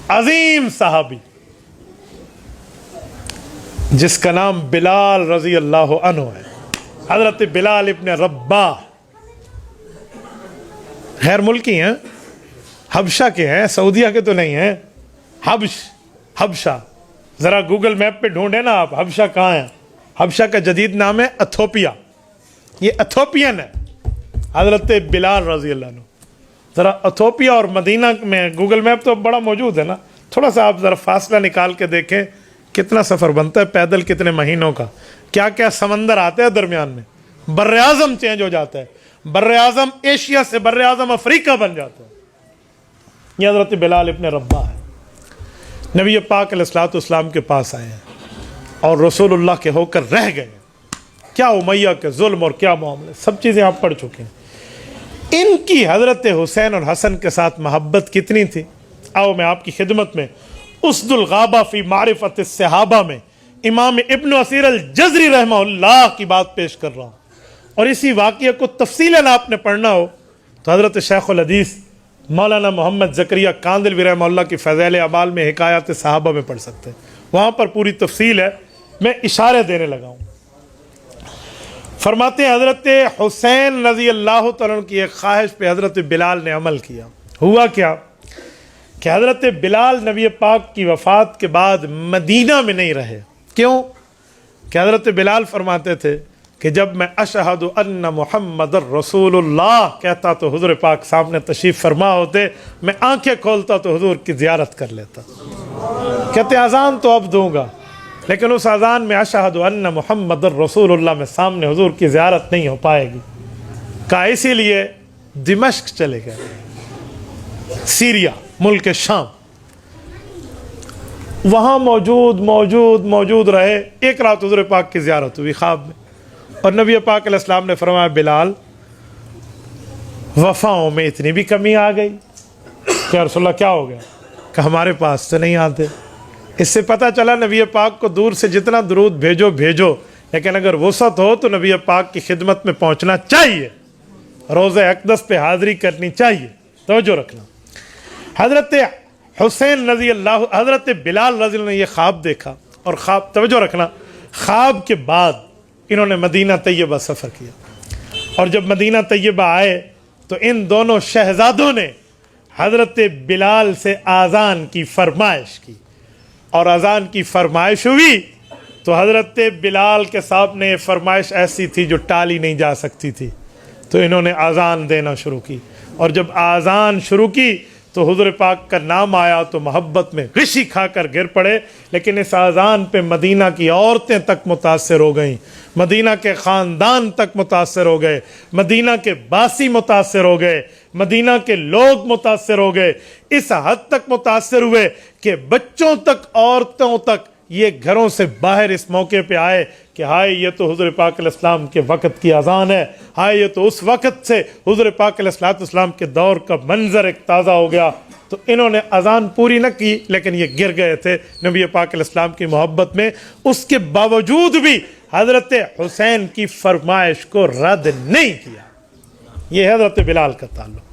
عظیم صحابی جس کا نام بلال رضی اللہ عنہ ہے، حضرت بلال ابن رباح، غیر ملکی ہیں، حبشہ کے ہیں، سعودیہ کے تو نہیں ہیں، حبشہ، ذرا گوگل میپ پہ ڈھونڈیں نا آپ حبشہ کہاں ہے۔ حبشہ کا جدید نام ہے ایتھوپیا، یہ ایتھوپین ہے حضرت بلال رضی اللہ عنہ۔ ذرا ایتھوپیا اور مدینہ میں گوگل میپ تو بڑا موجود ہے نا، تھوڑا سا آپ ذرا فاصلہ نکال کے دیکھیں کتنا سفر بنتا ہے پیدل، کتنے مہینوں کا، کیا کیا سمندر آتے ہیں درمیان میں، بر اعظم چینج ہو جاتا ہے، بر اعظم ایشیا سے بر اعظم افریقہ بن جاتا ہے۔ یہ حضرت بلال ابن رباح ہے، نبی پاک علیہ الصلوۃ والسلام کے پاس آئے ہیں اور رسول اللہ کے ہو کر رہ گئے ہیں۔ کیا امیہ کے ظلم اور کیا معاملے، سب چیزیں آپ پڑھ چکے ہیں۔ ان کی حضرت حسین اور حسن کے ساتھ محبت کتنی تھی، آؤ میں آپ کی خدمت میں اسد الغابہ فی معرفت الصحابہ میں امام ابن اسیر الجزری رحمہ اللہ کی بات پیش کر رہا ہوں، اور اسی واقعے کو تفصیلاً آپ نے پڑھنا ہو تو حضرت شیخ الحدیث مولانا محمد زکریا کاندلوی رحمہ اللہ کی فضائل اعمال میں حکایات صحابہ میں پڑھ سکتے ہیں، وہاں پر پوری تفصیل ہے، میں اشارے دینے لگا ہوں۔ فرماتے ہیں حضرت حسین رضی اللہ تعالیٰ کی ایک خواہش پہ حضرت بلال نے عمل کیا۔ ہوا کیا کہ حضرت بلال نبی پاک کی وفات کے بعد مدینہ میں نہیں رہے۔ کیوں کہ حضرت بلال فرماتے تھے کہ جب میں اشہد ان محمد رسول اللہ کہتا تو حضور پاک سامنے تشریف فرما ہوتے، میں آنکھیں کھولتا تو حضور کی زیارت کر لیتا۔ کہتے اذان تو اب دوں گا لیکن اس اذان میں اشہد ان محمد رسول اللہ میں سامنے حضور کی زیارت نہیں ہو پائے گی۔ کہا اسی لیے دمشق چلے گئے، سیریا ملک شام، وہاں موجود رہے۔ ایک رات حضور پاک کی زیارت ہوئی خواب میں، اور نبی پاک علیہ السلام نے فرمایا بلال وفاؤں میں اتنی بھی کمی آ گئی کہ رسول اللہ کیا ہو گیا؟ کہ ہمارے پاس تو نہیں آتے۔ اس سے پتہ چلا نبی پاک کو دور سے جتنا درود بھیجو، لیکن اگر وسعت ہو تو نبی پاک کی خدمت میں پہنچنا چاہیے، روضہ اقدس پہ حاضری کرنی چاہیے۔ توجہ رکھنا، حضرت حسین رضی اللہ، حضرت بلال رضی اللہ نے یہ خواب دیکھا، اور خواب، توجہ رکھنا، خواب کے بعد انہوں نے مدینہ طیبہ سفر کیا، اور جب مدینہ طیبہ آئے تو ان دونوں شہزادوں نے حضرت بلال سے اذان کی فرمائش کی، اور اذان کی فرمائش ہوئی تو حضرت بلال کے سامنے یہ فرمائش ایسی تھی جو ٹالی نہیں جا سکتی تھی، تو انہوں نے اذان دینا شروع کی، اور جب اذان شروع کی تو حضور پاک کا نام آیا تو محبت میں غشی کھا کر گر پڑے۔ لیکن اس اذان پہ مدینہ کی عورتیں تک متاثر ہو گئیں، مدینہ کے خاندان تک متاثر ہو گئے، مدینہ کے باسی متاثر ہو گئے، مدینہ کے لوگ متاثر ہو گئے، اس حد تک متاثر ہوئے کہ بچوں تک، عورتوں تک یہ گھروں سے باہر اس موقع پہ آئے کہ ہائے یہ تو حضور پاک علیہ السلام کے وقت کی اذان ہے، ہائے یہ تو اس وقت سے حضور پاک علیہ السلام کے دور کا منظر ایک تازہ ہو گیا۔ تو انہوں نے اذان پوری نہ کی لیکن یہ گر گئے تھے نبی پاک علیہ السلام کی محبت میں، اس کے باوجود بھی حضرت حسین کی فرمائش کو رد نہیں کیا۔ یہ حضرت بلال کا تعلق۔